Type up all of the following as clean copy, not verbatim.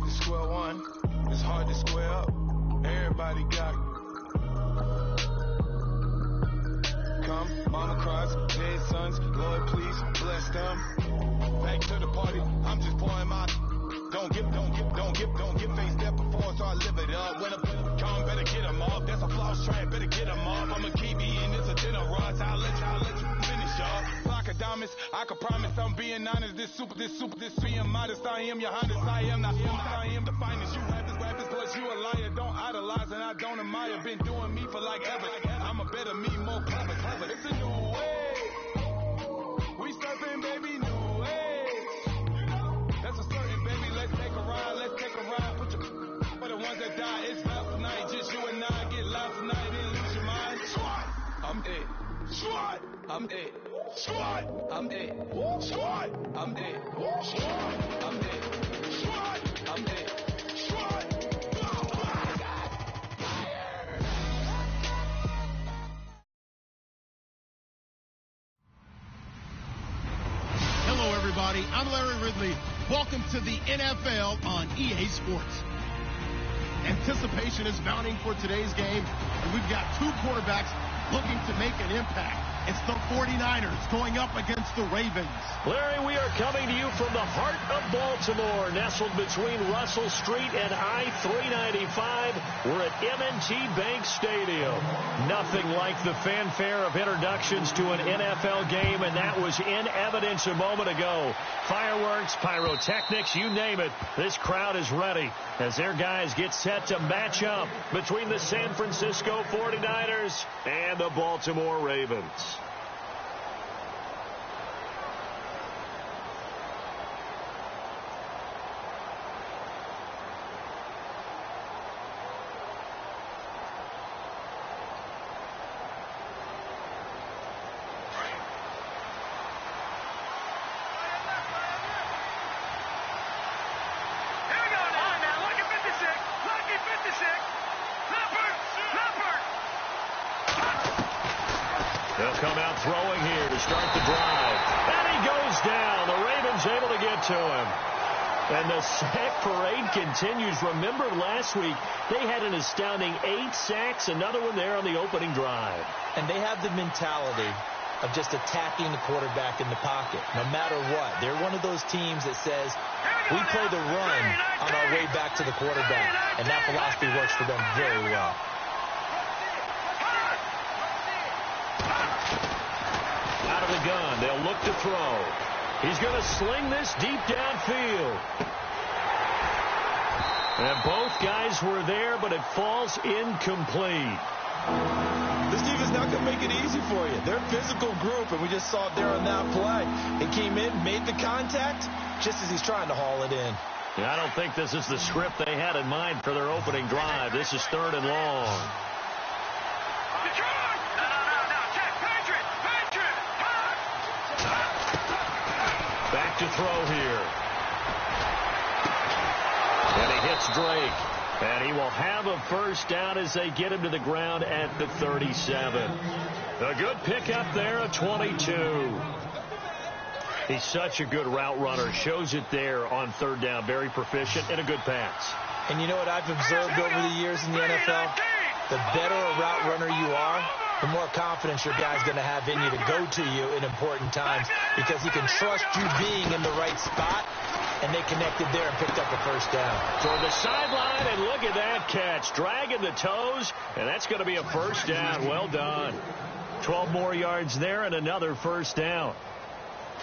to square one. It's hard to square up. Everybody got come, mama cries, dead sons, Lord please bless them. Back to the party, I'm just pouring my. Don't get faced that before, so I live it up. When a come, better get them up. That's a floss track, better get them up. I'ma keep eating, it's a dinner rush. I'll let you finish up. Flockadamus, I can promise I'm being honest. This being modest. I am your highness, I am not. I am the finest. You rappers, plus you a liar. Don't idolize and I don't admire. Been doing me for like ever. I'm a better me, more clever. It's a new way. We surfing, baby, new way. That's a certain, baby. Let's take a ride. Put your for the ones that die. It's loud tonight. Just you and I get loud tonight and lose your mind. Squad, I'm it. Squad, I'm it. Squad, I'm it. Squad, I'm it. Squad, I'm it. Squad, I'm it. Squad. Hello, everybody. I'm Larry Ridley. Welcome to the NFL on EA Sports. Anticipation is mounting for today's game, and we've got two quarterbacks looking to make an impact. It's the 49ers going up against the Ravens. Larry, we are coming to you from the heart of Baltimore, nestled between Russell Street and I-395. We're at M&T Bank Stadium. Nothing like the fanfare of introductions to an NFL game, and that was in evidence a moment ago. Fireworks, pyrotechnics, you name it. This crowd is ready as their guys get set to match up between the San Francisco 49ers and the Baltimore Ravens. They'll come out throwing here to start the drive. And he goes down. The Ravens able to get to him. And the sack parade continues. Remember last week, they had an astounding 8 sacks, another one there on the opening drive. And they have the mentality of just attacking the quarterback in the pocket, no matter what. They're one of those teams that says, we play the run on our way back to the quarterback. And that philosophy works for them very well. Out of the gun, they'll look to throw. He's going to sling this deep downfield. And both guys were there, but it falls incomplete. This defense not going to make it easy for you. They're a physical group, and we just saw it there on that play. He came in, made the contact, just as he's trying to haul it in. Yeah, I don't think this is the script they had in mind for their opening drive. This is 3rd and long. Back to throw here. And he hits Drake. And he will have a first down as they get him to the ground at the 37. A good pickup there, a 22. He's such a good route runner. Shows it there on 3rd down. Very proficient and a good pass. And you know what I've observed over the years in the NFL? The better a route runner you are, the more confidence your guy's going to have in you to go to you in important times because he can trust you being in the right spot, and they connected there and picked up a first down. Toward the sideline, and look at that catch. Dragging the toes, and that's going to be a first down. Well done. 12 more yards there and another first down.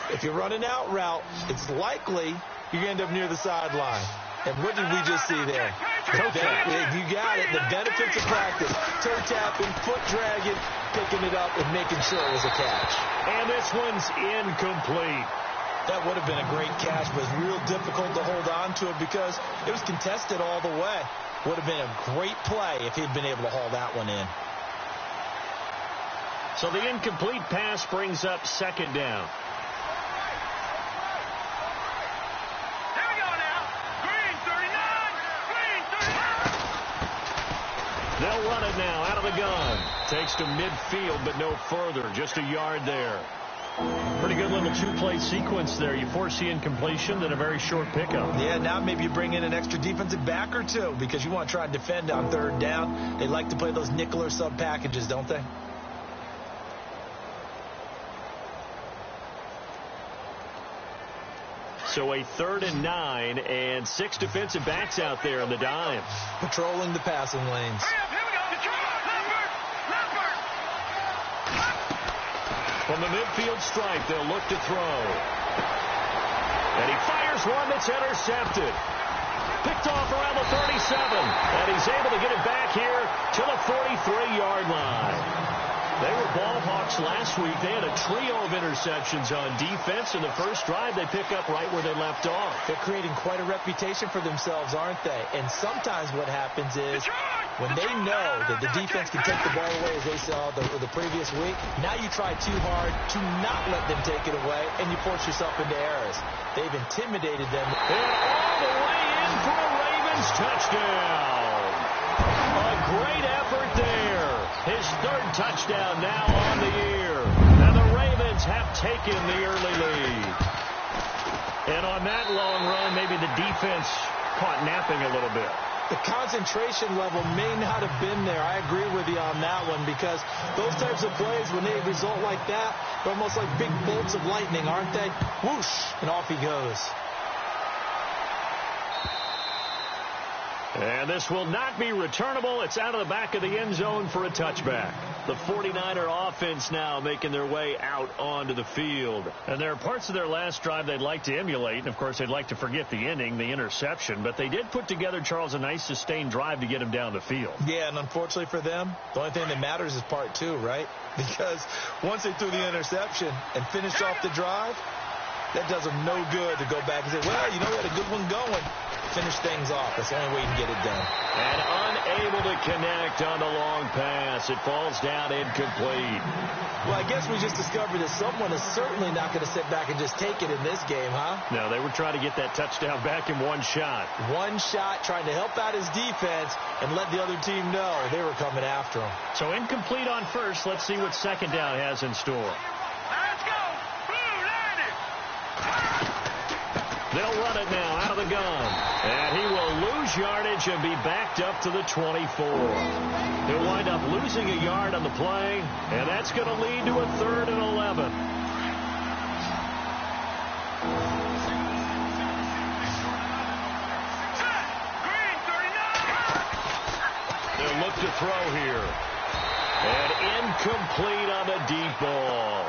If you're running out route, it's likely you're going to end up near the sideline. And what did we just see there? Toe tap. You got it. The benefits of practice. Toe tapping, foot dragging, picking it up, and making sure it was a catch. And this one's incomplete. That would have been a great catch, but it was real difficult to hold on to it because it was contested all the way. Would have been a great play if he'd been able to haul that one in. So the incomplete pass brings up 2nd down. They'll run it now out of the gun. Takes to midfield, but no further. Just a yard there. Pretty good little two-play sequence there. You force the incompletion, then a very short pickup. Yeah, now maybe you bring in an extra defensive back or two because you want to try and defend on third down. They like to play those nickel or sub packages, don't they? So a 3rd and 9 and 6 defensive backs out there in the dime. Patrolling the passing lanes. From the midfield stripe, they'll look to throw. And he fires one that's intercepted. Picked off around the 37. And he's able to get it back here to the 43-yard line. They were ball hawks last week. They had a trio of interceptions on defense. In the first drive, they pick up right where they left off. They're creating quite a reputation for themselves, aren't they? And sometimes what happens is when they know that the defense can take the ball away, as they saw the previous week, now you try too hard to not let them take it away, and you force yourself into errors. They've intimidated them. And all the way in for a Ravens touchdown. A great effort there. His 3rd touchdown now on the year. And the Ravens have taken the early lead. And on that long run, maybe the defense caught napping a little bit. The concentration level may not have been there. I agree with you on that one because those types of plays, when they result like that, they're almost like big bolts of lightning, aren't they? Whoosh, and off he goes. And this will not be returnable. It's out of the back of the end zone for a touchback. The 49er offense now making their way out onto the field. And there are parts of their last drive they'd like to emulate. And, of course, they'd like to forget the inning, the interception. But they did put together, Charles, a nice sustained drive to get him down the field. Yeah, and unfortunately for them, the only thing that matters is part 2, right? Because once they threw the interception and finished off the drive, that does them no good to go back and say, well, you know, we had a good one going. Finish things off. That's the only way you can get it done. And unable to connect on the long pass. It falls down incomplete. Well, I guess we just discovered that someone is certainly not going to sit back and just take it in this game, huh? No, they were trying to get that touchdown back in one shot. One shot, trying to help out his defense and let the other team know they were coming after him. So incomplete on first. Let's see what second down has in store. Let's go. Blue landed. They'll run it now out of the gun. And he will lose yardage and be backed up to the 24. He'll wind up losing a yard on the play, and that's going to lead to a 3rd and 11. Green 39. They'll look to throw here. And incomplete on the deep ball.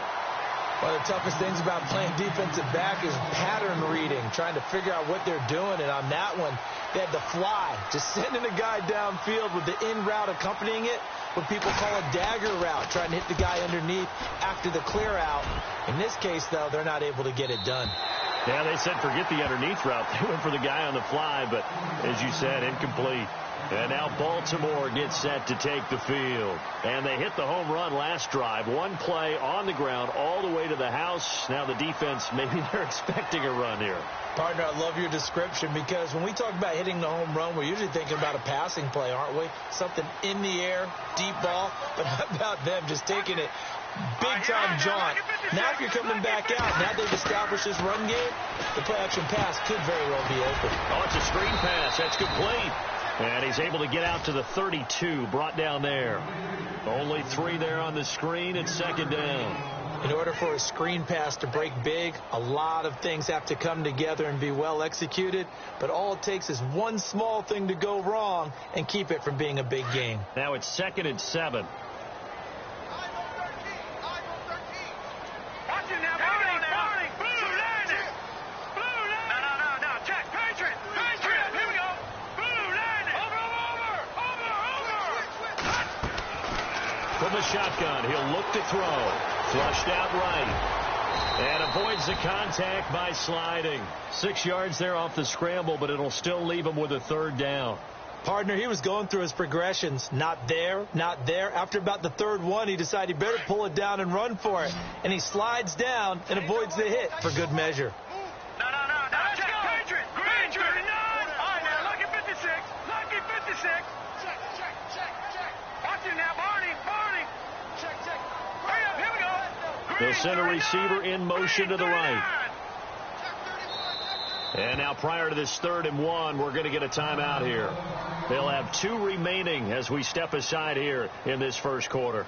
One of the toughest things about playing defensive back is pattern reading, trying to figure out what they're doing. And on that one, they had the fly, just sending a guy downfield with the in route accompanying it, what people call a dagger route, trying to hit the guy underneath after the clear out. In this case, though, they're not able to get it done. Yeah, they said forget the underneath route. They went for the guy on the fly, but as you said, incomplete. And now Baltimore gets set to take the field. And they hit the home run last drive. One play on the ground all the way to the house. Now the defense, maybe they're expecting a run here. Partner, I love your description because when we talk about hitting the home run, we're usually thinking about a passing play, aren't we? Something in the air, deep ball. But how about them just taking it big-time jaunt? Now if you're coming back out, now they've established this run game, the play-action pass could very well be open. Oh, it's a screen pass. That's complete. And he's able to get out to the 32, brought down there. Only 3 there on the screen and second down. In order for a screen pass to break big, a lot of things have to come together and be well executed. But all it takes is one small thing to go wrong and keep it from being a big game. Now it's 2nd and 7. From the shotgun, he'll look to throw. Flushed out right. And avoids the contact by sliding. 6 yards there off the scramble, but it'll still leave him with a 3rd down. Partner, he was going through his progressions. Not there, not there. After about the 3rd one, he decided he better pull it down and run for it. And he slides down and avoids the hit for good measure. No. Check, Patriot. Green 39. All right, now, lucky 56. Lucky 56. Check. Watch it now, Barney. Check. Hurry up, here we go. They'll send a receiver in motion to the right. And now prior to this 3rd and 1, we're going to get a timeout here. They'll have 2 remaining as we step aside here in this first quarter.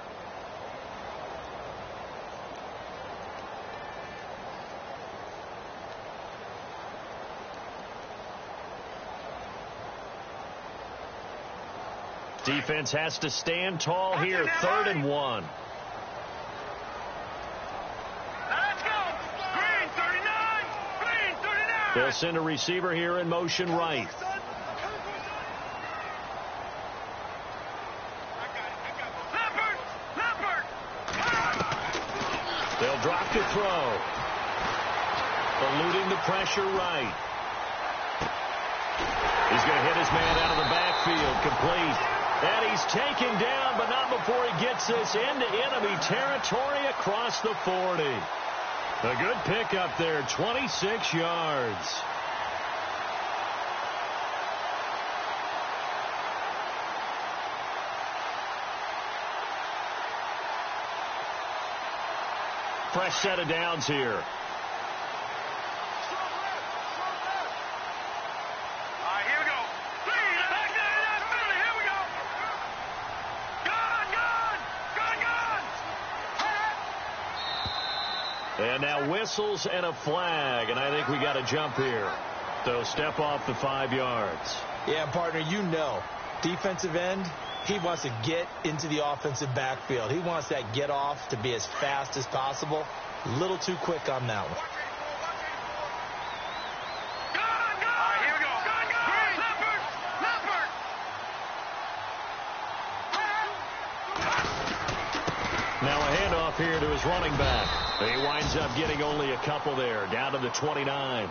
Defense has to stand tall here. 3rd and 1. Let's go. Green 39. Green 39. They'll send a receiver here in motion right. Leopard. They'll drop to throw. Eluding the pressure right. He's going to hit his man out of the backfield. Complete. And he's taken down, but not before he gets this into enemy territory across the 40. A good pickup there, 26 yards. Fresh set of downs here. And now whistles and a flag, and I think we got a jump here. So step off the 5 yards. Yeah, partner, you know, defensive end, he wants to get into the offensive backfield. He wants that get off to be as fast as possible. A little too quick on that one. Now a handoff here to his running back. He winds up getting only a couple there, down to the 29.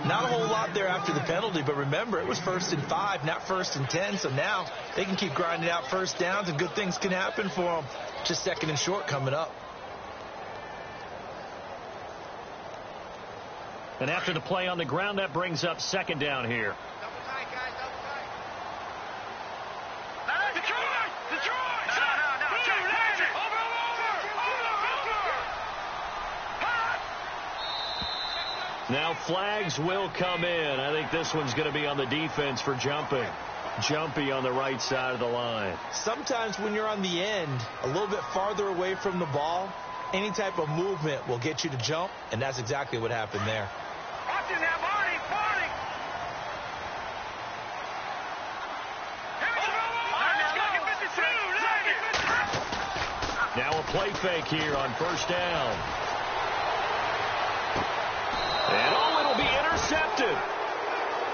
Not a whole lot there after the penalty, but remember, it was 1st and 5, not 1st and 10, so now they can keep grinding out first downs, and good things can happen for them. Just 2nd and short coming up. And after the play on the ground, that brings up 2nd down here. Now flags will come in. I think this one's going to be on the defense for jumping. Jumpy on the right side of the line. Sometimes when you're on the end, a little bit farther away from the ball, any type of movement will get you to jump, and that's exactly what happened there. Now a play fake here on 1st down. And it'll be intercepted.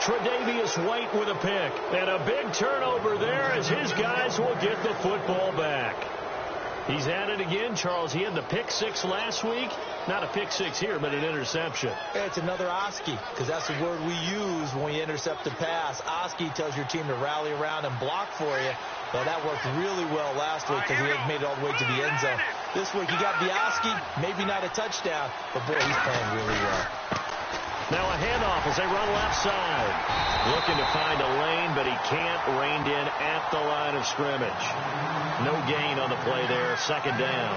Tre'Davious White with a pick. And a big turnover there as his guys will get the football back. He's at it again, Charles. He had the pick 6 last week. Not a pick 6 here, but an interception. It's another Oski, because that's the word we use when we intercept a pass. Oski tells your team to rally around and block for you. Well, that worked really well last week because he had made it all the way to the end zone. This week he got the Oski, maybe not a touchdown, but boy, he's playing really well. Now a handoff as they run left side. Looking to find a lane, but he can't. Reined in at the line of scrimmage. No gain on the play there. 2nd down.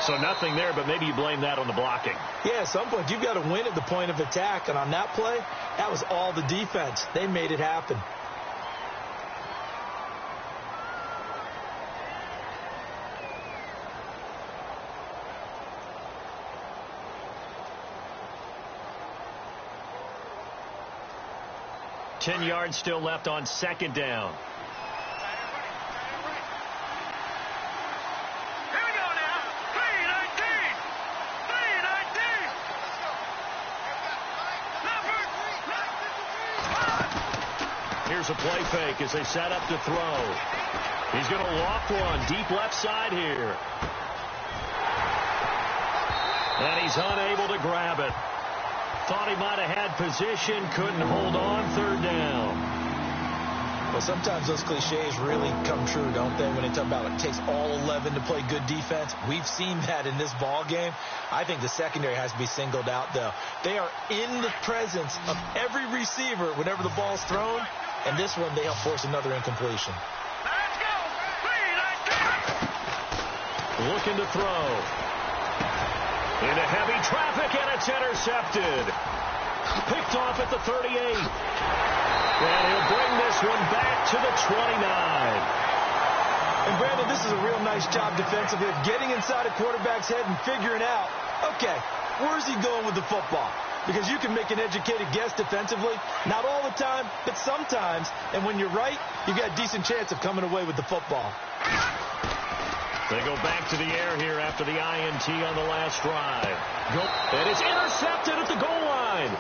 So nothing there, but maybe you blame that on the blocking. Yeah, at some point you've got to win at the point of attack. And on that play, that was all the defense. They made it happen. Ten yards still left on 2nd down. Here we go now. 319. 319. Here's a play fake as they set up to throw. He's going to loft one deep left side here. And he's unable to grab it. Thought he might have had position, couldn't hold on. 3rd down. Well, sometimes those cliches really come true, don't they? When they talk about it takes all 11 to play good defense. We've seen that in this ball game. I think the secondary has to be singled out, though. They are in the presence of every receiver whenever the ball's thrown. And this one, they help force another incompletion. Let's go. 319. Looking to throw. Into heavy traffic, and it's intercepted. Picked off at the 38. And he'll bring this one back to the 29. And Brandon, this is a real nice job defensively of getting inside a quarterback's head and figuring out, okay, where's he going with the football? Because you can make an educated guess defensively, not all the time, but sometimes. And when you're right, you've got a decent chance of coming away with the football. They go back to the air here after the INT on the last drive. And it's intercepted at the goal line.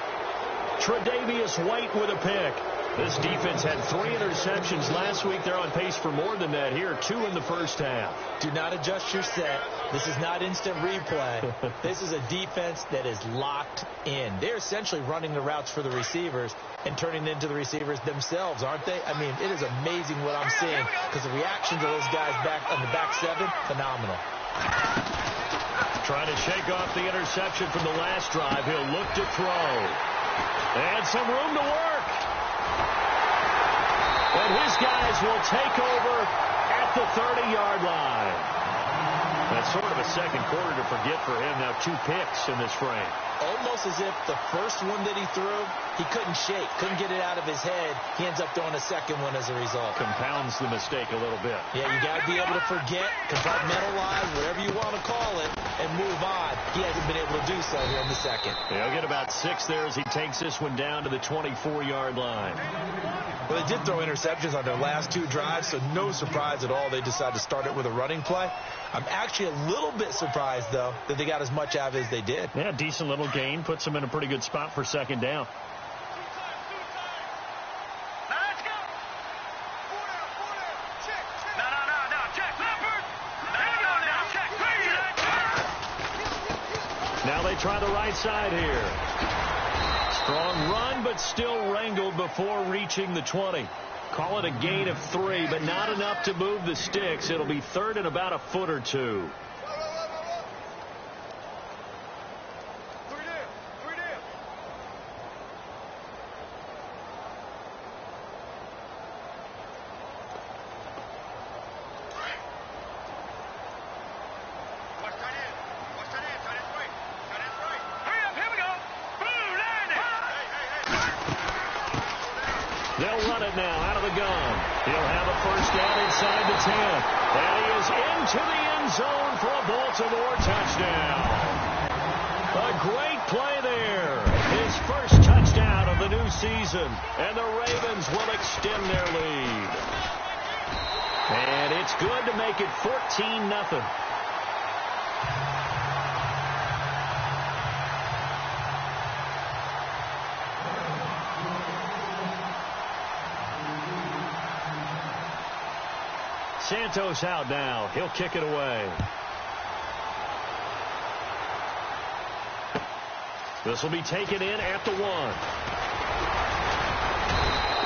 Tre'Davious White with a pick. This defense had 3 interceptions last week. They're on pace for more than that here, 2 in the first half. Do not adjust your set. This is not instant replay. This is a defense that is locked in. They're essentially running the routes for the receivers and turning into the receivers themselves, aren't they? I mean, it is amazing what I'm seeing because the reaction to those guys back on the back 7, phenomenal. Trying to shake off the interception from the last drive. He'll look to throw. And some room to work. And his guys will take over at the 30-yard line. That's sort of a second quarter to forget for him. Now 2 picks in this frame. Almost as if the first one that he threw, he couldn't shake, couldn't get it out of his head. He ends up throwing a second one as a result. Compounds the mistake a little bit. Yeah, you got to be able to forget, compartmentalize, whatever you want to call it, and move on. He hasn't been able to do so here in the second. He'll get about 6 there as he takes this one down to the 24-yard line. Well, they did throw interceptions on their last 2 drives, so no surprise at all they decided to start it with a running play. I'm actually a little bit surprised, though, that they got as much out of it as they did. Yeah, decent little gain. Puts them in a pretty good spot for second down. Now they try the right side here. Strong run, but still wrangled before reaching the 20. Call it a gain of 3, but not enough to move the sticks. It'll be third and about a foot or 2. They'll run it now out of the gun. He'll have a first down inside the 10. And he is into the end zone for a Baltimore touchdown. A great play there. His first touchdown of the new season. And the Ravens will extend their lead. And it's good to make it 14-0. Santos out now. He'll kick it away. This will be taken in at the 1.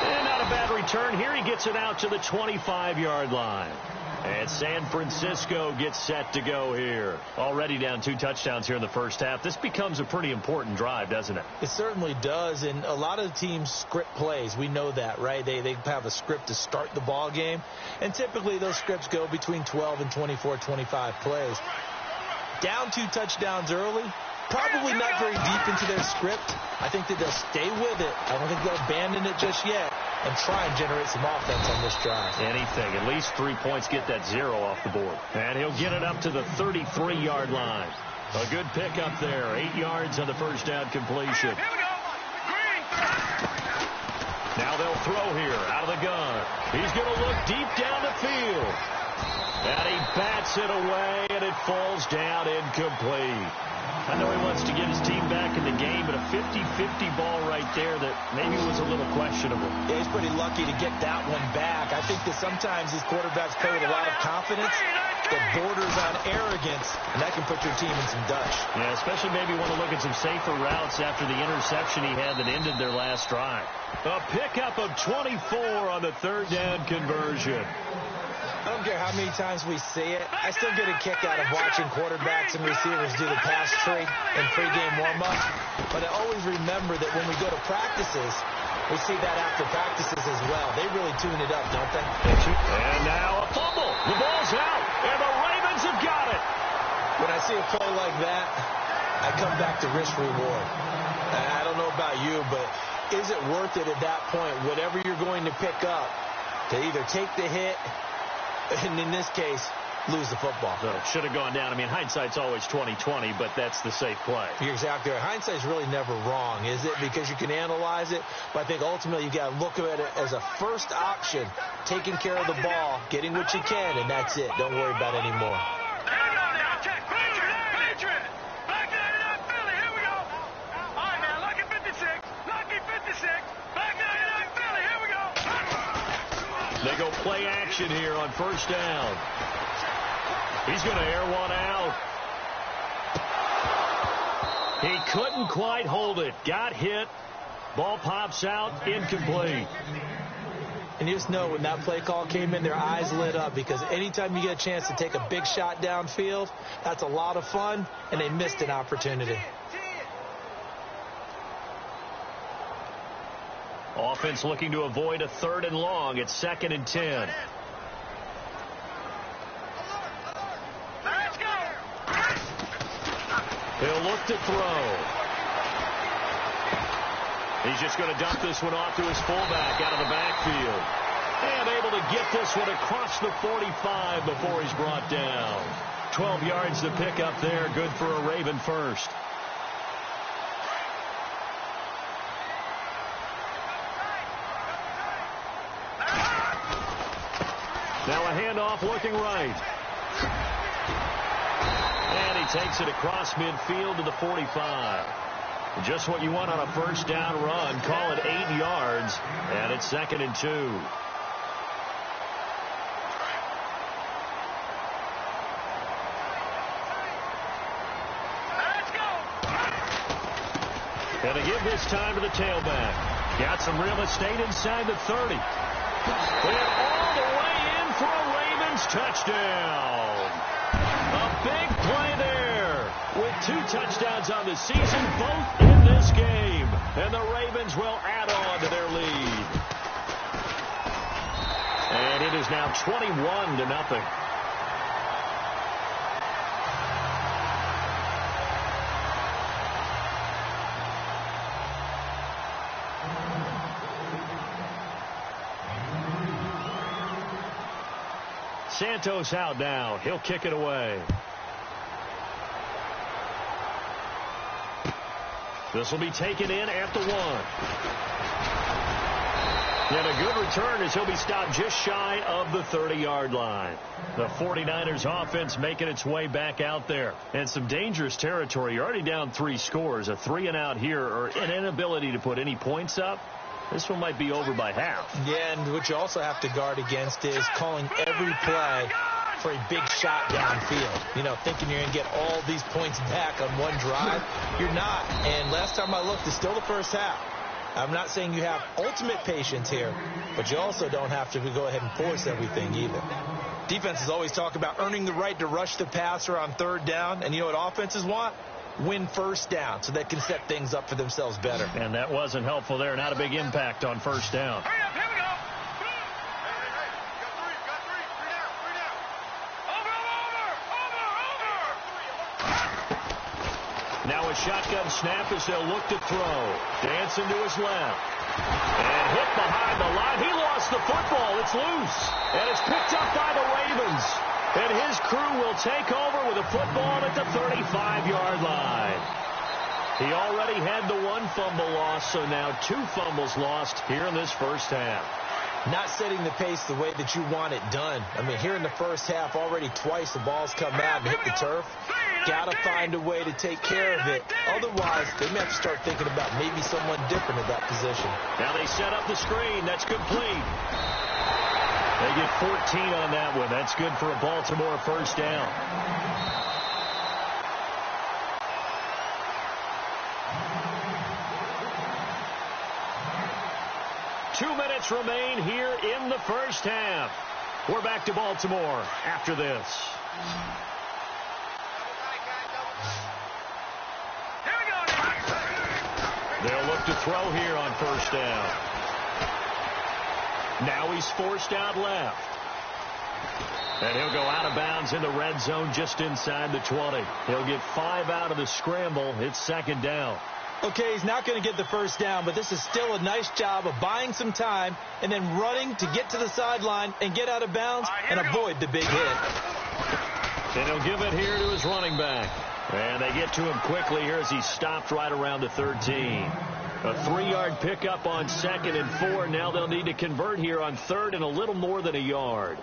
And not a bad return here. He gets it out to the 25-yard line. And San Francisco gets set to go here. Already down 2 touchdowns here in the first half. This becomes a pretty important drive, doesn't it? It certainly does. And a lot of teams script plays. We know that, right? They have a script to start the ball game. And typically those scripts go between 12 and 24, 25 plays. Down 2 touchdowns early. Probably not very deep into their script. I think that they'll stay with it. I don't think they'll abandon it just yet and try and generate some offense on this drive. Anything. At least 3 points get that 0 off the board. And he'll get it up to the 33-yard line. A good pickup there. 8 yards on the first down completion. Now they'll throw here out of the gun. He's going to look deep down the field. And he bats it away, and it falls down incomplete. I know he wants to get his team back in the game, but a 50-50 ball right there that maybe was a little questionable. Yeah, he's pretty lucky to get that one back. I think that sometimes these quarterbacks play with a lot of confidence that borders on arrogance, and that can put your team in some dutch. Yeah, especially maybe want to look at some safer routes after the interception he had that ended their last drive. A pickup of 24 on the third down conversion. I don't care how many times we see it. I still get a kick out of watching quarterbacks and receivers do the pass tree in pregame warm-up. But I always remember that when we go to practices, we see that after practices as well. They really tune it up, don't they? And now a fumble. The ball's out, and the Ravens have got it. When I see a play like that, I come back to risk-reward. I don't know about you, but is it worth it at that point, whatever you're going to pick up, to either take the hit, and in this case, lose the football? So it should have gone down. I mean, hindsight's always 20/20, but that's the safe play. You're exactly right. Hindsight's really never wrong, is it? Because you can analyze it, but I think ultimately you got to look at it as a first option, taking care of the ball, getting what you can, and that's it. Don't worry about it anymore. They go play action here on first down. He's going to air one out. He couldn't quite hold it. Got hit. Ball pops out. Incomplete. And you just know when that play call came in, their eyes lit up, because anytime you get a chance to take a big shot downfield, that's a lot of fun, and they missed an opportunity. Offense looking to avoid a 3rd and long. It's 2nd and 10. He'll look to throw. He's just going to dump this one off to his fullback out of the backfield. And able to get this one across the 45 before he's brought down. 12 yards to pick up there. Good for a Raven first. Now a handoff looking right. And he takes it across midfield to the 45. Just what you want on a first down run. Call it 8 yards. And it's 2nd and 2. And they give this time to the tailback. Got some real estate inside the 30. And all the way in for a Ravens touchdown. A big play there with 2 touchdowns on the season, both in this game. And the Ravens will add on to their lead. And it is now 21-0. Santos out now. He'll kick it away. This will be taken in at the 1. And a good return as he'll be stopped just shy of the 30-yard line. The 49ers offense making its way back out there. And some dangerous territory. You're already down 3 scores. A 3-and-out here, or an inability to put any points up. This one might be over by half. Yeah, and what you also have to guard against is calling every play for a big shot downfield. You know, thinking you're going to get all these points back on one drive. You're not. And last time I looked, it's still the first half. I'm not saying you have ultimate patience here, but you also don't have to go ahead and force everything either. Defenses always talk about earning the right to rush the passer on 3rd down. And you know what offenses want? Win first down so they can set things up for themselves better. And that wasn't helpful there. Not a big impact on first down. Hurry up, here we go. Over. Now a shotgun snap as they'll look to throw. Dancing to his left. And hit behind the line. He lost the football. It's loose. And it's picked up by the Ravens. And his crew will take over with a football at the 35-yard line. He already had the 1 fumble loss, so now 2 fumbles lost here in this first half. Not setting the pace the way that you want it done. I mean, here in the first half, already twice the ball's come out and hit the turf. Got to find a way to take care of it. Otherwise, they may have to start thinking about maybe someone different at that position. Now they set up the screen. That's complete. They get 14 on that one. That's good for a Baltimore first down. Two minutes remain here in the first half. We're back to Baltimore after this. They'll look to throw here on first down. Now he's forced out left. And he'll go out of bounds in the red zone just inside the 20. He'll get 5 out of the scramble. It's 2nd down. Okay, he's not going to get the first down, but this is still a nice job of buying some time and then running to get to the sideline and get out of bounds and avoid the big hit. And he'll give it here to his running back. And they get to him quickly here as he stopped right around the 13. A 3-yard pickup on 2nd and 4. Now they'll need to convert here on 3rd and a little more than a yard.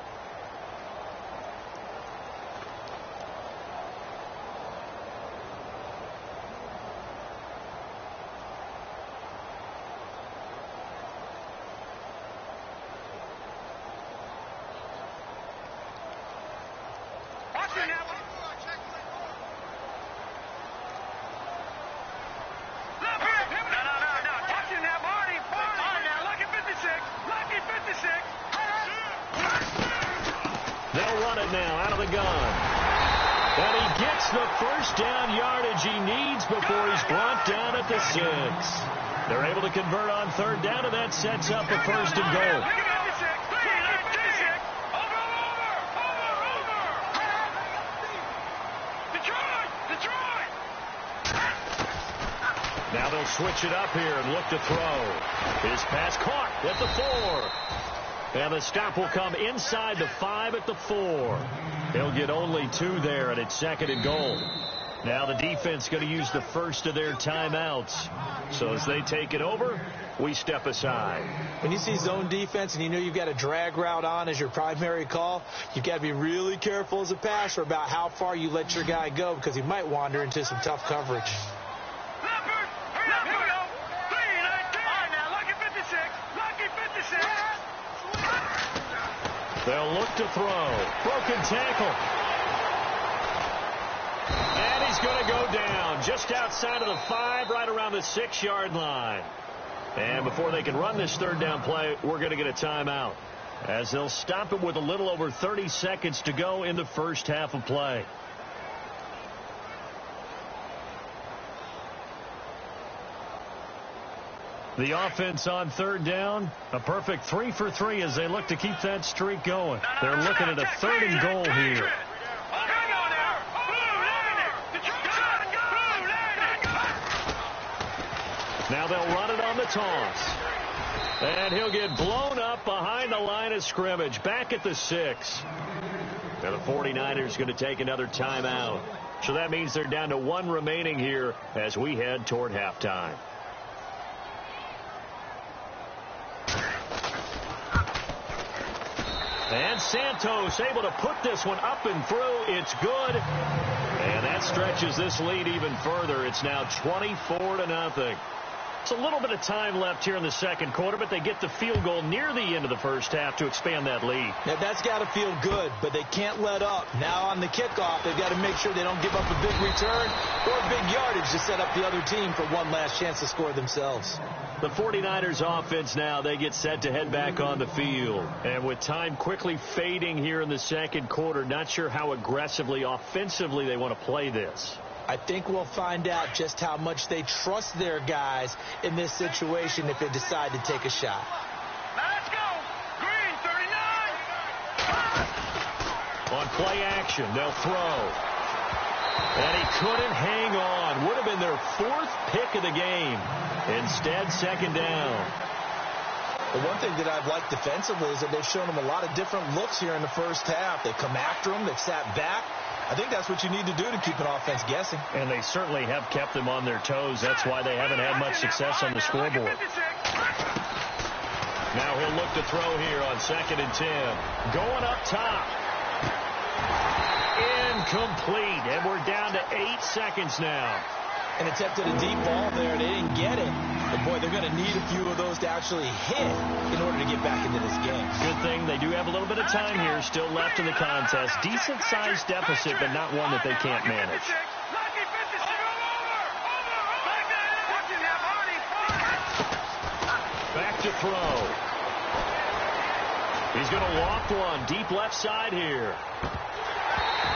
They'll run it now out of the gun. And he gets the first down yardage he needs before he's brought down at the 6. They're able to convert on 3rd down, and that sets up a 1st and goal. Now they'll switch it up here and look to throw. His pass caught at the 4. And the stop will come inside the 5 at the 4. He'll get only 2 there, and it's 2nd and goal. Now the defense going to use the first of their timeouts. So as they take it over, we step aside. When you see zone defense and you know you've got a drag route on as your primary call, you've got to be really careful as a passer about how far you let your guy go because he might wander into some tough coverage. They'll look to throw. Broken tackle. And he's going to go down just outside of the 5, right around the 6-yard line. And before they can run this 3rd down play, we're going to get a timeout, as they'll stop it with a little over 30 seconds to go in the first half of play. The offense on 3rd down, a perfect 3 for 3 as they look to keep that streak going. They're looking at a 3rd and goal here. Now they'll run it on the toss. And he'll get blown up behind the line of scrimmage, back at the 6. Now the 49ers going to take another timeout. So that means they're down to 1 remaining here as we head toward halftime. And Santos able to put this one up and through. It's good. And that stretches this lead even further. It's now 24-0. It's a little bit of time left here in the 2nd quarter, but they get the field goal near the end of the first half to expand that lead. Now, that's got to feel good, but they can't let up. Now on the kickoff, they've got to make sure they don't give up a big return or big yardage to set up the other team for one last chance to score themselves. The 49ers offense now, they get set to head back on the field. And with time quickly fading here in the 2nd quarter, not sure how aggressively, offensively they want to play this. I think we'll find out just how much they trust their guys in this situation if they decide to take a shot. Let's go. Green, 39. On play action, they'll throw. And he couldn't hang on. Would have been their 4th pick of the game. Instead, 2nd down. The one thing that I've liked defensively is that they've shown them a lot of different looks here in the first half. They've come after them. They've sat back. I think that's what you need to do to keep an offense guessing. And they certainly have kept them on their toes. That's why they haven't had much success on the scoreboard. Now he'll look to throw here on 2nd and 10. Going up top. Incomplete. And we're down to 8 seconds now. And attempted a deep ball there. They didn't get it. But, boy, they're going to need a few of those to actually hit in order to get back into this game. Good thing they do have a little bit of time here still left in the contest. Decent-sized deficit, but not one that they can't manage. Back to throw. He's going to walk one deep left side here.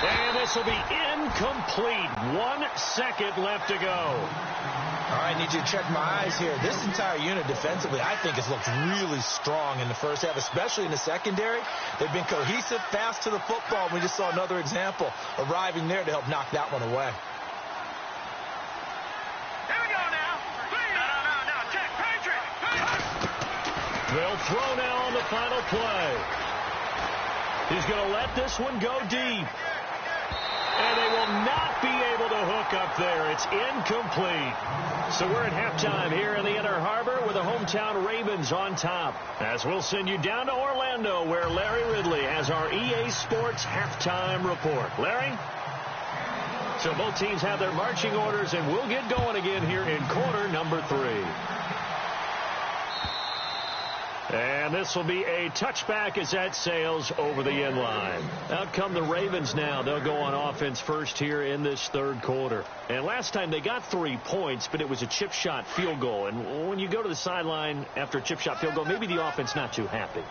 And this will be incomplete. 1 second left to go. All right, need you to check my eyes here. This entire unit defensively, I think, has looked really strong in the first half, especially in the secondary. They've been cohesive, fast to the football. We just saw another example arriving there to help knock that one away. Here we go now. No. Check. Patriot. They'll throw now on the final play. He's going to let this one go deep. And they will not be able to hook up there. It's incomplete. So we're at halftime here in the Inner Harbor with the hometown Ravens on top. As we'll send you down to Orlando where Larry Ridley has our EA Sports halftime report. Larry? So both teams have their marching orders, and we'll get going again here in quarter number 3. And this will be a touchback as that sails over the end line. Out come the Ravens now. They'll go on offense first here in this third quarter. And last time they got 3 points, but it was a chip shot field goal. And when you go to the sideline after a chip shot field goal, maybe the offense not too happy.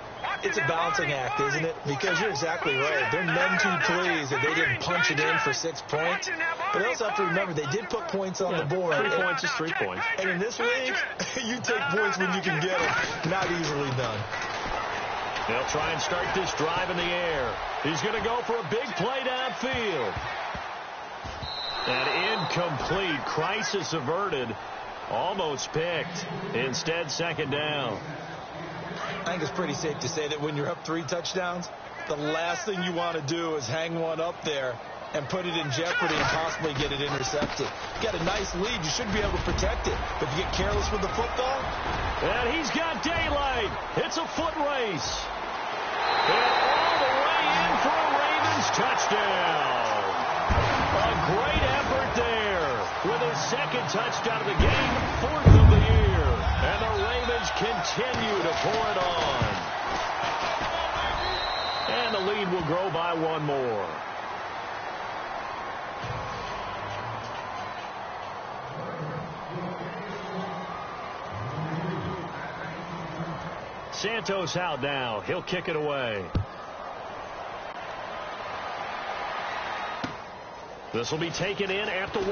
It's a balancing act, isn't it? Because you're exactly right. They're none too pleased that they didn't punch it in for 6 points. But they also have to remember they did put points on the board. 3 points is 3 points. And in this league, you take points when you can get them. Not easily done. They'll try and start this drive in the air. He's going to go for a big play downfield. And incomplete. Crisis averted. Almost picked. Instead, second down. I think it's pretty safe to say that when you're up 3 touchdowns, the last thing you want to do is hang one up there and put it in jeopardy and possibly get it intercepted. You got a nice lead. You should be able to protect it. But if you get careless with the football. And he's got daylight. It's a foot race. And all the way in for a Ravens touchdown. A great effort there with his second touchdown of the game, 4th of the year. And the Ravens continue to pour it on. And the lead will grow by 1 more. Santos out now. He'll kick it away. This will be taken in at the 1.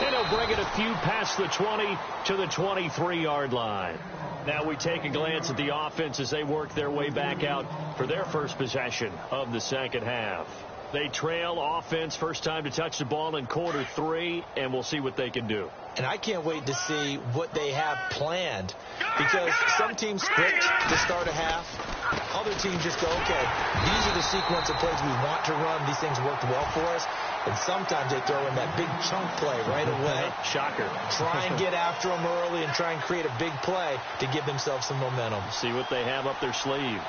And he'll bring it a few past the 20 to the 23-yard line. Now we take a glance at the offense as they work their way back out for their first possession of the second half. They trail offense first time to touch the ball in quarter 3, and we'll see what they can do. And I can't wait to see what they have planned, because some teams script to start a half. Other teams just go, okay, these are the sequence of plays we want to run. These things worked well for us. And sometimes they throw in that big chunk play right away. Shocker. Try and get after them early and try and create a big play to give themselves some momentum. See what they have up their sleeve.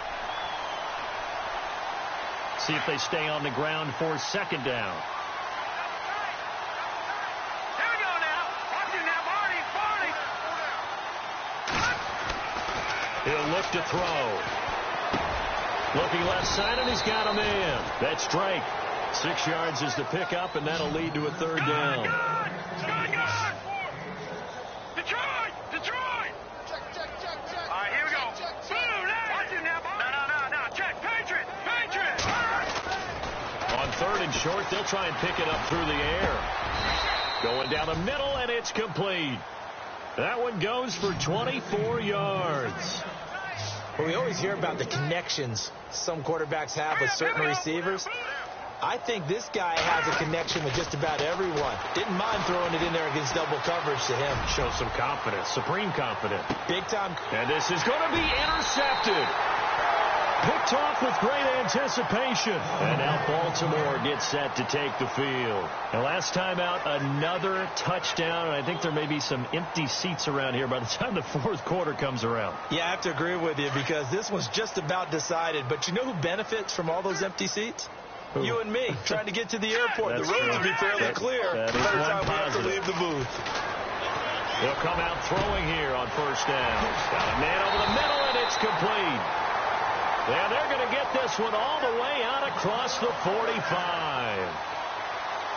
See if they stay on the ground for second down. Here we go now. Watch it now, Barney. He'll look to throw. Looking left side, and he's got a man. That's Drake. 6 yards is the pickup, and that'll lead to a third down. Sky! Detroit! Check. All right, here we go. Boom, now. Watch it now, No. Check. Patriot. On 3rd and short, they'll try and pick it up through the air. Going down the middle, and it's complete. That one goes for 24 yards. Well, we always hear about the connections some quarterbacks have with certain receivers. I think this guy has a connection with just about everyone. Didn't mind throwing it in there against double coverage to him. Shows some confidence, supreme confidence. Big time. And this is going to be intercepted. Picked off with great anticipation. And now Baltimore gets set to take the field. And last time out, another touchdown. And I think there may be some empty seats around here by the time the 4th quarter comes around. Yeah, I have to agree with you, because this one's just about decided. But you know who benefits from all those empty seats? Who? You and me, trying to get to the airport. That's the roads will true. be fairly clear by the time we have to leave the booth. They'll come out throwing here on first down. Got a man over the middle, and it's complete. And they're going to get this one all the way out across the 45.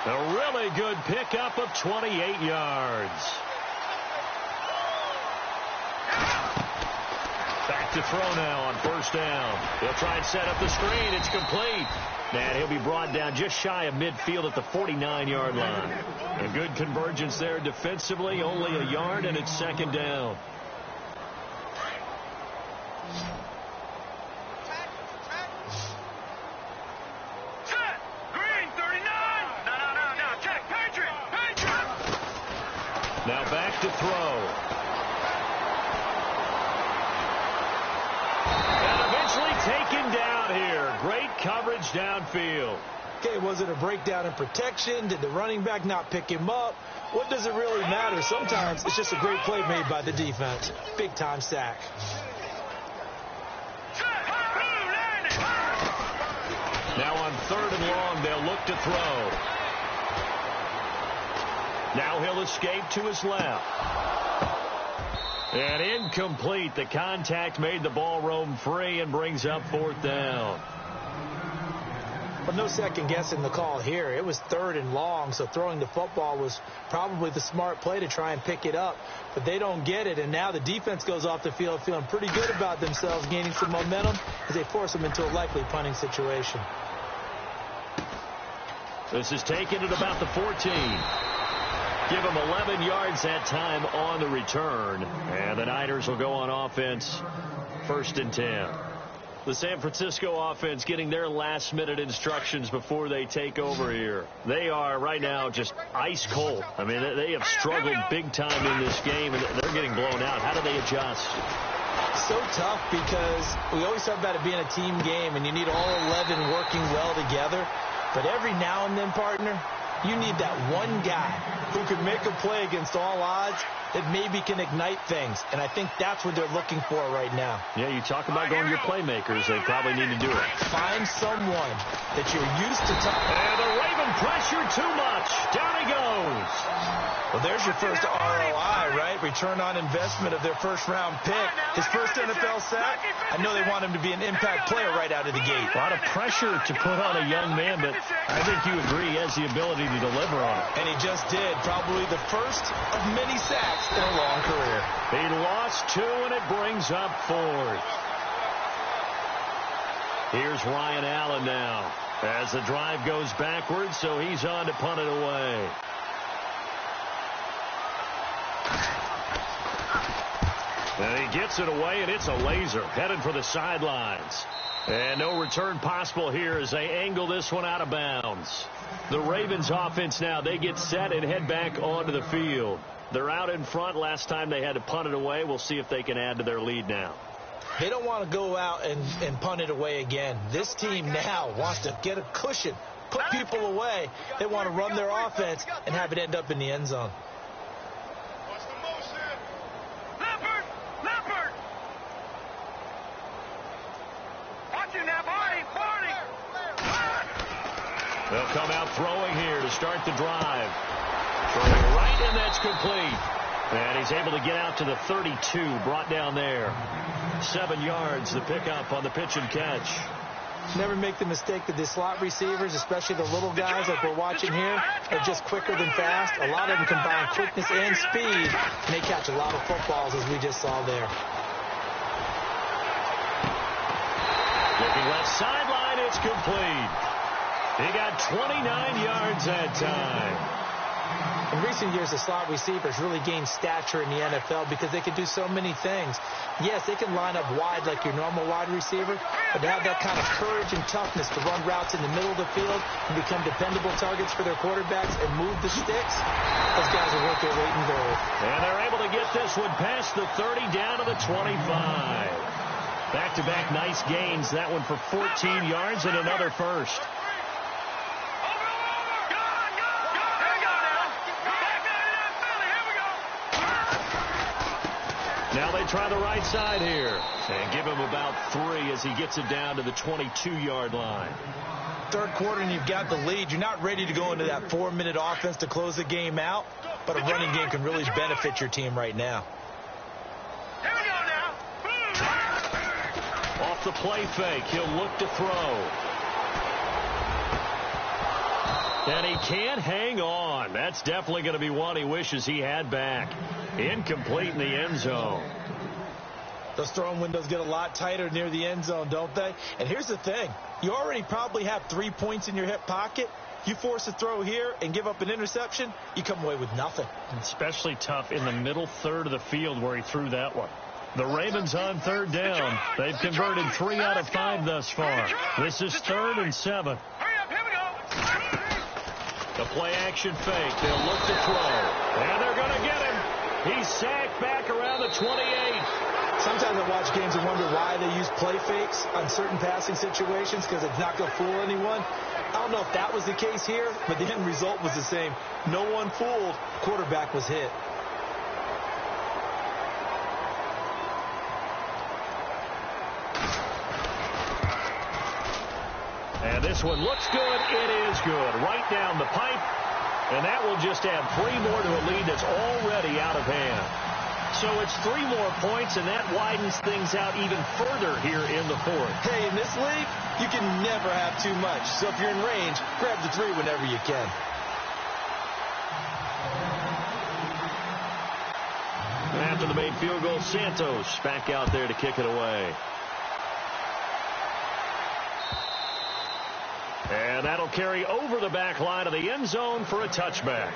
A really good pickup of 28 yards. Back to throw now on first down. He'll try and set up the screen. It's complete. And he'll be brought down just shy of midfield at the 49-yard line. A good convergence there defensively, only a yard, and it's second down. Set. Green, 39. No. Check. Patriot. Now back to throw. And eventually taken down here. Great coverage downfield. Okay, was it a breakdown in protection? Did the running back not pick him up? What does it really matter? Sometimes it's just a great play made by the defense. Big-time sack. Now on third and long, they'll look to throw. Now he'll escape to his left. And incomplete. The contact made the ball roam free and brings up fourth down. But no second guessing the call here. It was third and long, so throwing the football was probably the smart play to try and pick it up. But they don't get it, and now the defense goes off the field feeling pretty good about themselves, gaining some momentum as they force them into a likely punting situation. This is taken at about the 14. Give them 11 yards that time on the return. And the Niners will go on offense, first and 10. The San Francisco offense getting their last-minute instructions before they take over here. They are right now just ice cold. I mean, they have struggled big time in this game, and they're getting blown out. How do they adjust? So tough because we always talk about it being a team game, and you need all 11 working well together. But every now and then, partner, you need that one guy who can make a play against all odds that maybe can ignite things. And I think that's what they're looking for right now. Yeah, you talk about going to your playmakers. They probably need to do it. Find someone that you're used to. And the Raven pressure too much. Down he goes. Well, there's your first ROI, right? Return on investment of their first-round pick. His first NFL sack. I know they want him to be an impact player right out of the gate. A lot of pressure to put on a young man, but I think you agree he has the ability to deliver on it. And he just did. Probably the first of many sacks in a long career. He lost two, and it brings up fourth. Here's Ryan Allen now as the drive goes backwards, so he's on to punt it away. And he gets it away, and it's a laser headed for the sidelines. And no return possible here as they angle this one out of bounds. The Ravens offense now, they get set and head back onto the field. They're out in front. Last time they had to punt it away. We'll see if they can add to their lead now. They don't want to go out and punt it away again. This team now wants to get a cushion, put people away. They want to run their offense and have it end up in the end zone. They'll come out throwing here to start the drive. Throwing right, and that's complete. And he's able to get out to the 32, brought down there. 7 yards, the pickup on the pitch and catch. Never make the mistake that the slot receivers, especially the little guys like we're watching here, are just quicker than fast. A lot of them combine quickness and speed, and they catch a lot of footballs, as we just saw there. Looking left sideline, it's complete. He got 29 yards that time. In recent years, the slot receivers really gained stature in the NFL because they can do so many things. Yes, they can line up wide like your normal wide receiver, but to have that kind of courage and toughness to run routes in the middle of the field and become dependable targets for their quarterbacks and move the sticks, those guys are worth their weight in gold. And they're able to get this one past the 30 down to the 25. Back-to-back nice gains. That one for 14 yards and another first. Now they try the right side here and give him about 3 as he gets it down to the 22-yard line. Third quarter and you've got the lead. You're not ready to go into that 4-minute offense to close the game out, but a running game can really benefit your team right now. Here we go now. Off the play fake, he'll look to throw. And he can't hang on. That's definitely going to be one he wishes he had back. Incomplete in the end zone. Those throwing windows get a lot tighter near the end zone, don't they? And here's the thing. You already probably have 3 points in your hip pocket. You force a throw here and give up an interception, you come away with nothing. Especially tough in the middle third of the field where he threw that one. The Ravens on third down. They've converted 3 out of 5 thus far. This is 3rd and 7. Hurry up, here we go. The play action fake. They'll look to throw. And they're going to get him. He's sacked back around the 28. Sometimes I watch games and wonder why they use play fakes on certain passing situations, because it's not going to fool anyone. I don't know if that was the case here, but the end result was the same. No one fooled. Quarterback was hit. And this one looks good. It is good. Right down the pipe. And that will just add 3 more to a lead that's already out of hand. So it's 3 more points, and that widens things out even further here in the 4th. Hey, in this league, you can never have too much. So if you're in range, grab the 3 whenever you can. After the made field goal, Santos back out there to kick it away. And that'll carry over the back line of the end zone for a touchback.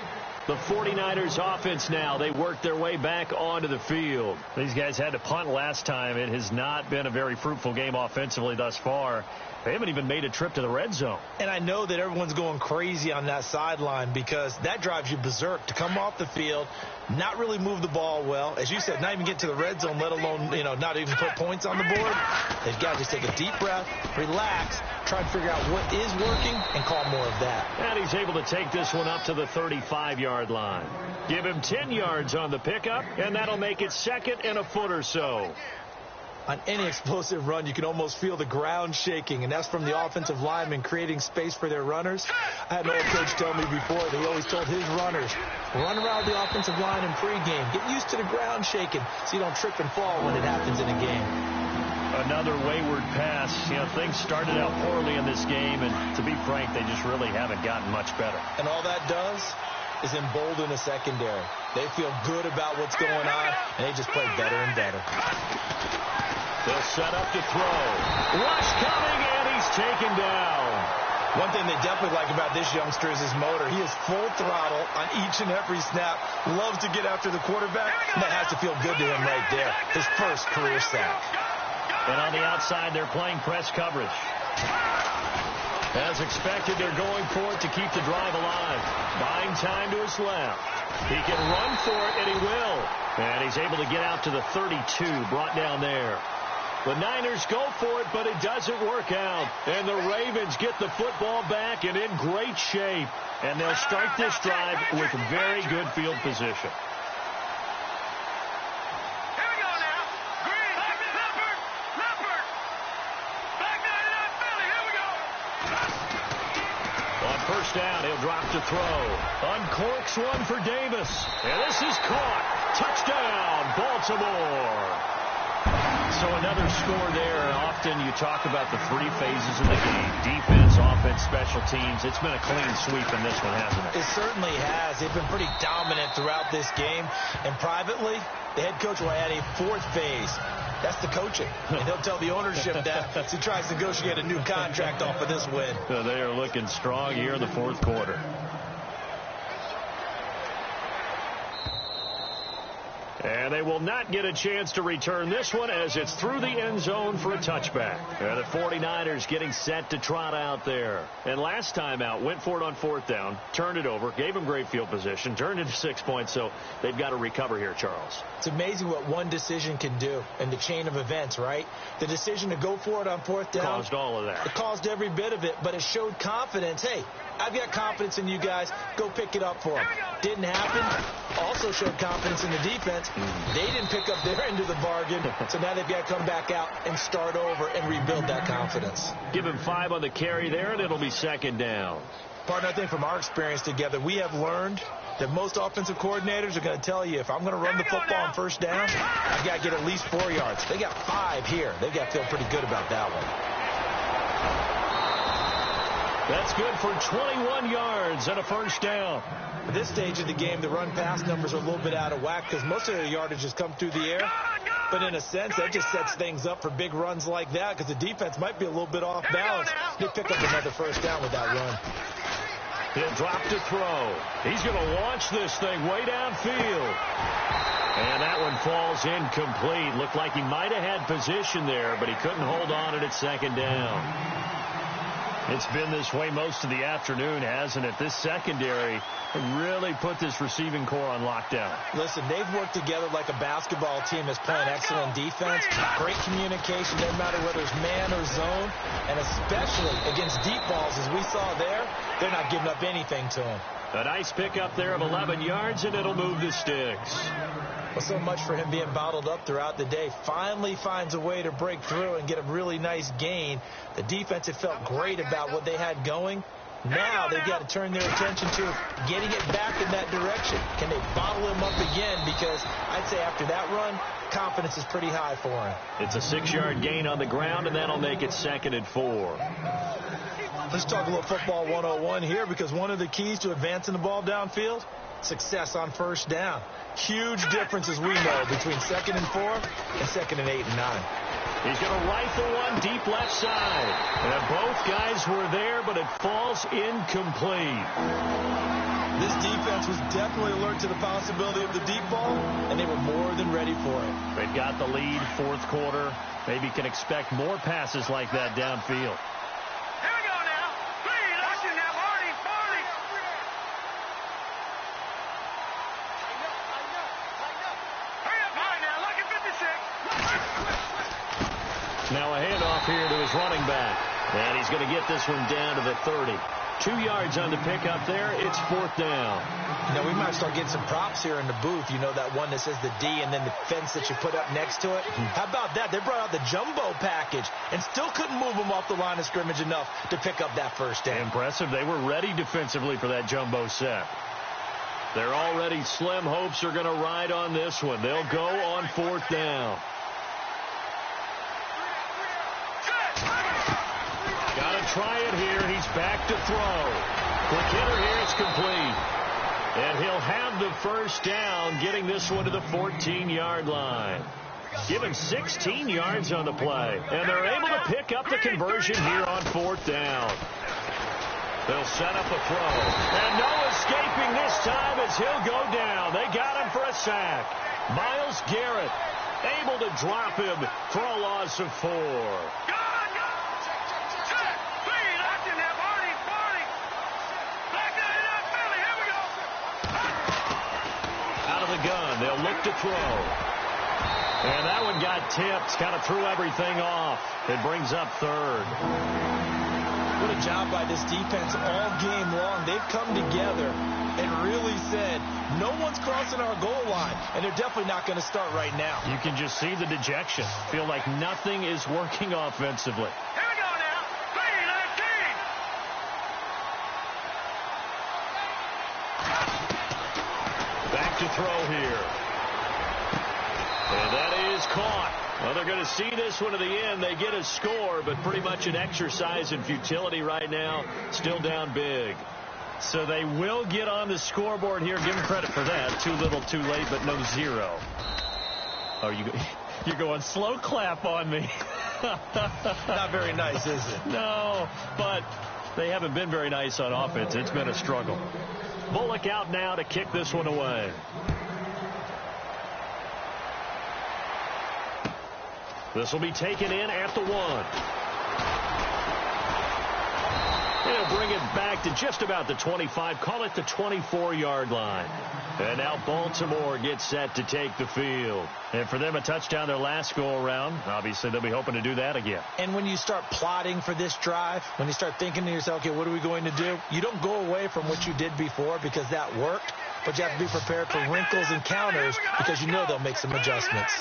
The 49ers offense now, they work their way back onto the field. These guys had to punt last time. It has not been a very fruitful game offensively thus far. They haven't even made a trip to the red zone. And I know that everyone's going crazy on that sideline because that drives you berserk to come off the field, not really move the ball well. As you said, not even get to the red zone, let alone, not even put points on the board. They've got to just take a deep breath, relax, try to figure out what is working, and call more of that. And he's able to take this one up to the 35-yard line. Give him 10 yards on the pickup, and that'll make it 2nd and a foot or so. On any explosive run, you can almost feel the ground shaking, and that's from the offensive linemen creating space for their runners. I had an old coach tell me before that he always told his runners, run around the offensive line in pregame. Get used to the ground shaking so you don't trip and fall when it happens in a game. Another wayward pass. Things started out poorly in this game, and to be frank, they just really haven't gotten much better. And all that does is embolden the secondary. They feel good about what's going on, and they just play better and better. They'll set up to throw. Rush coming, and he's taken down. One thing they definitely like about this youngster is his motor. He is full throttle on each and every snap. Loves to get after the quarterback, and that has to feel good to him right there. His first career sack. And on the outside, they're playing press coverage. As expected, they're going for it to keep the drive alive. Buying time to his left. He can run for it, and he will. And he's able to get out to the 32, brought down there. The Niners go for it, but it doesn't work out. And the Ravens get the football back and in great shape. And they'll start this drive with very good field position. First down, he'll drop to throw. Uncorks one for Davis. And this is caught. Touchdown, Baltimore. So another score there. Often you talk about the 3 phases of the game. Defense, offense, special teams. It's been a clean sweep in this one, hasn't it? It certainly has. They've been pretty dominant throughout this game. And privately, the head coach will add a 4th phase. That's the coaching. And he'll tell the ownership that as he tries to negotiate a new contract off of this win. So they are looking strong here in the 4th quarter. And they will not get a chance to return this one as it's through the end zone for a touchback. And the 49ers getting set to trot out there. And last time out, went for it on 4th down, turned it over, gave them great field position, turned it to 6 points, so they've got to recover here, Charles. It's amazing what one decision can do in the chain of events, right? The decision to go for it on 4th down. Caused all of that. It caused every bit of it, but it showed confidence. Hey, I've got confidence in you guys. Go pick it up for them. Didn't happen. Also showed confidence in the defense. They didn't pick up their end of the bargain, so now they've got to come back out and start over and rebuild that confidence. Give him 5 on the carry there, and it'll be 2nd down. Partner, I think from our experience together, we have learned that most offensive coordinators are going to tell you, if I'm going to run the football on 1st down, I've got to get at least 4 yards. They got 5 here. They've got to feel pretty good about that one. That's good for 21 yards and a 1st down. At this stage of the game, the run-pass numbers are a little bit out of whack because most of their yardage has come through the air. But in a sense, that just sets things up for big runs like that because the defense might be a little bit off balance. They pick up another first down with that run. He'll drop to throw. He's going to launch this thing way downfield. And that one falls incomplete. Looked like he might have had position there, but he couldn't hold on at second down. It's been this way most of the afternoon, hasn't it? This secondary really put this receiving core on lockdown. Listen, they've worked together like a basketball team that's playing excellent defense. Great communication, no matter whether it's man or zone. And especially against deep balls, as we saw there, they're not giving up anything to them. A nice pickup there of 11 yards, and it'll move the sticks. Well, so much for him being bottled up throughout the day. Finally finds a way to break through and get a really nice gain. The defense had felt great about what they had going. Now they've got to turn their attention to getting it back in that direction. Can they bottle him up again? Because I'd say after that run, confidence is pretty high for him. It's a 6-yard gain on the ground, and that'll make it 2nd and 4. Let's talk a little football 101 here, because one of the keys to advancing the ball downfield, success on first down. Huge difference, as we know, between 2nd and 4 and 2nd and 8 and 9. He's going to rifle one deep left side. And both guys were there, but it falls incomplete. This defense was definitely alert to the possibility of the deep ball, and they were more than ready for it. They've got the lead, 4th quarter. Maybe can expect more passes like that downfield. Here we go now. Please, action now, Marty. Hurry up, Marty now. Lucky 56. Now a handoff here to his running back. And he's going to get this one down to the 30. 2 yards on the pickup there. It's 4th down. You know, we might start getting some props here in the booth. You know, that one that says the D and then the fence that you put up next to it. How about that? They brought out the jumbo package and still couldn't move them off the line of scrimmage enough to pick up that first down. Impressive. They were ready defensively for that jumbo set. They're already slim hopes are going to ride on this one. They'll go on 4th down. Got to try it here. He's back to throw. Quick hitter here. It's complete. And he'll have the first down, getting this one to the 14-yard line. Given 16 yards on the play. And they're able to pick up the conversion here on 4th down. They'll set up a throw. And no escaping this time as he'll go down. They got him for a sack. Myles Garrett able to drop him for a loss of 4. Gun. They'll look to throw. And that one got tipped. Kind of threw everything off. It brings up 3rd. What a job by this defense all game long. They've come together and really said, no one's crossing our goal line. And they're definitely not going to start right now. You can just see the dejection. Feel like nothing is working offensively. Here we go now. 3-19. Back to throw here. And that is caught. Well, they're going to see this one to the end. They get a score, but pretty much an exercise in futility right now. Still down big. So they will get on the scoreboard here. Give them credit for that. Too little, too late, but no 0. Oh, you're going slow clap on me. Not very nice, is it? No, but they haven't been very nice on offense. It's been a struggle. Bullock out now to kick this one away. This will be taken in at the 1. They'll bring it back to just about the 25. Call it the 24-yard line. And now Baltimore gets set to take the field. And for them, a touchdown their last go-around. Obviously, they'll be hoping to do that again. And when you start plotting for this drive, when you start thinking to yourself, okay, what are we going to do? You don't go away from what you did before because that worked. But you have to be prepared for wrinkles and counters because you know they'll make some adjustments.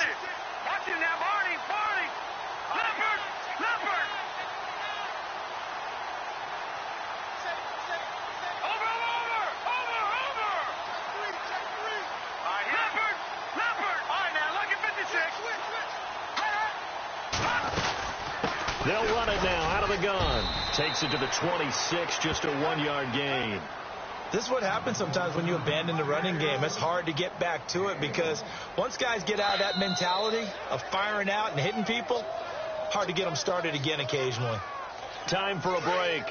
They'll run it now out of the gun. Takes it to the 26, just a 1-yard gain. This is what happens sometimes when you abandon the running game. It's hard to get back to it because once guys get out of that mentality of firing out and hitting people, hard to get them started again occasionally. Time for a break.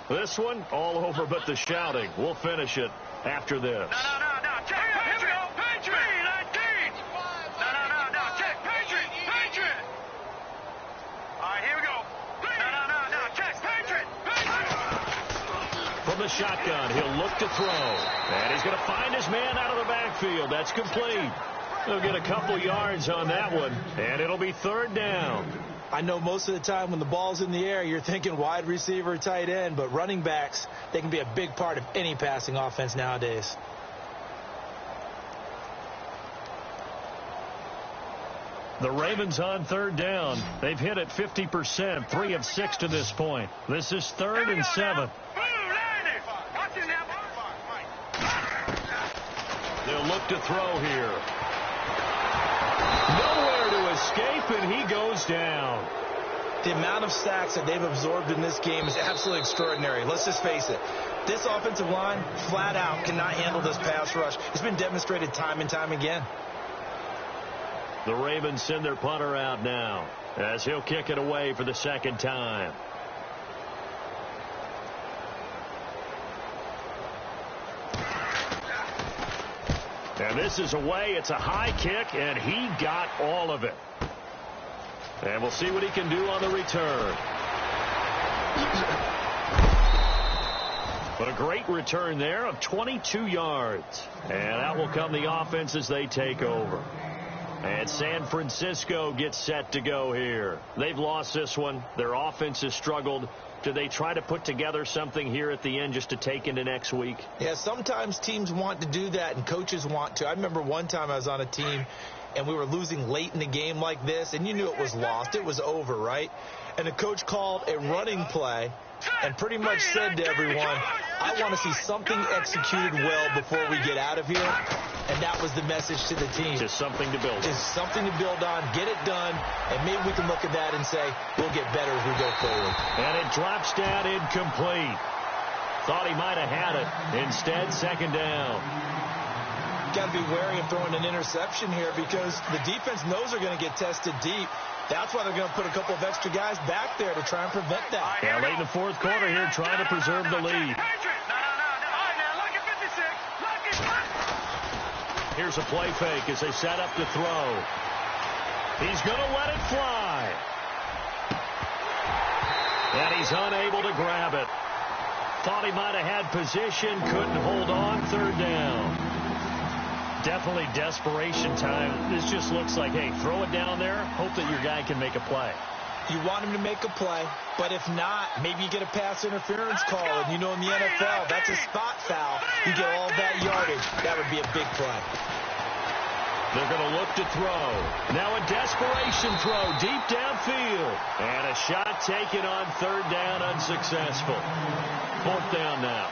This one, all over but the shouting. We'll finish it after this. No. Check. Patriot. Patriot. 319. No. Check. Patriot. All right, here we go. No. Check. Patriot. From the shotgun, he'll look to throw. And he's going to find his man out of the backfield. That's complete. He'll get a couple yards on that one, and it'll be third down. I know most of the time when the ball's in the air, you're thinking wide receiver, tight end, but running backs, they can be a big part of any passing offense nowadays. The Ravens on third down. They've hit it 50%, 3 of 6 to this point. This is 3rd and 7. They'll look to throw here. Nowhere to escape, and he goes down. The amount of sacks that they've absorbed in this game is absolutely extraordinary. Let's just face it. This offensive line, flat out, cannot handle this pass rush. It's been demonstrated time and time again. The Ravens send their punter out now as he'll kick it away for the second time. And this is away. It's a high kick, and he got all of it. And we'll see what he can do on the return. But a great return there of 22 yards. And out will come the offense as they take over. And San Francisco gets set to go here. They've lost this one. Their offense has struggled. Do they try to put together something here at the end just to take into next week? Yeah, sometimes teams want to do that and coaches want to. I remember one time I was on a team and we were losing late in the game like this, and you knew it was lost. It was over, right? And the coach called a running play and pretty much said to everyone, I want to see something executed well before we get out of here. And that was the message to the team. Just something to build on. Just something to build on, get it done, and maybe we can look at that and say, we'll get better as we go forward. And it drops down incomplete. Thought he might have had it. Instead, second down. Got to be wary of throwing an interception here because the defense knows they're going to get tested deep. That's why they're going to put a couple of extra guys back there to try and prevent that. Yeah, late in the fourth quarter here, trying to preserve the lead. Here's a play fake as they set up to throw. He's going to let it fly. And he's unable to grab it. Thought he might have had position, couldn't hold on, third down. Definitely desperation time. This just looks like, hey, throw it down there, hope that your guy can make a play. You want him to make a play, but if not, maybe you get a pass interference call, and you know in the NFL, that's a spot foul. You get all that yardage. That would be a big play. They're going to look to throw. Now a desperation throw deep downfield. And a shot taken on third down, unsuccessful. Fourth down now.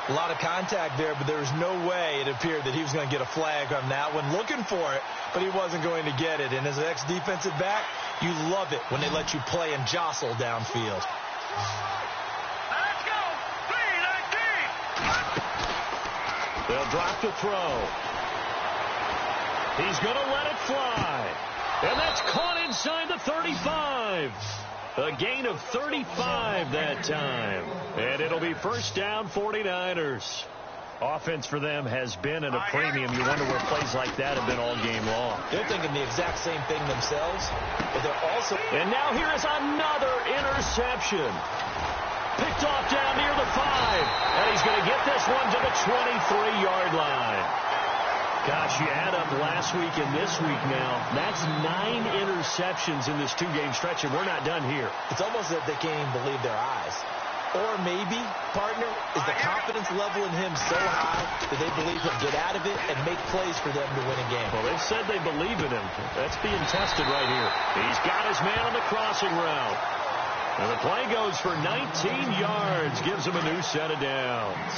A lot of contact there, but there was no way it appeared that he was going to get a flag on that one. Looking for it, but he wasn't going to get it. And as an ex-defensive back, you love it when they let you play and jostle downfield. Let's go. 319. They'll drop to throw. He's going to let it fly. And that's caught inside the 35. A gain of 35 that time. And it'll be first down, 49ers. Offense for them has been at a premium. You wonder where plays like that have been all game long. They're thinking the exact same thing themselves, but they're also... And now here is another interception. Picked off down near the 5. And he's going to get this one to the 23-yard line. Gosh, you add up last week and this week now. That's 9 interceptions in this two-game stretch, and we're not done here. It's almost as if they can't even believe their eyes. Or maybe, partner, is the confidence level in him so high that they believe he'll get out of it and make plays for them to win a game. Well, they've said they believe in him. That's being tested right here. He's got his man on the crossing route. And the play goes for 19 yards, gives him a new set of downs.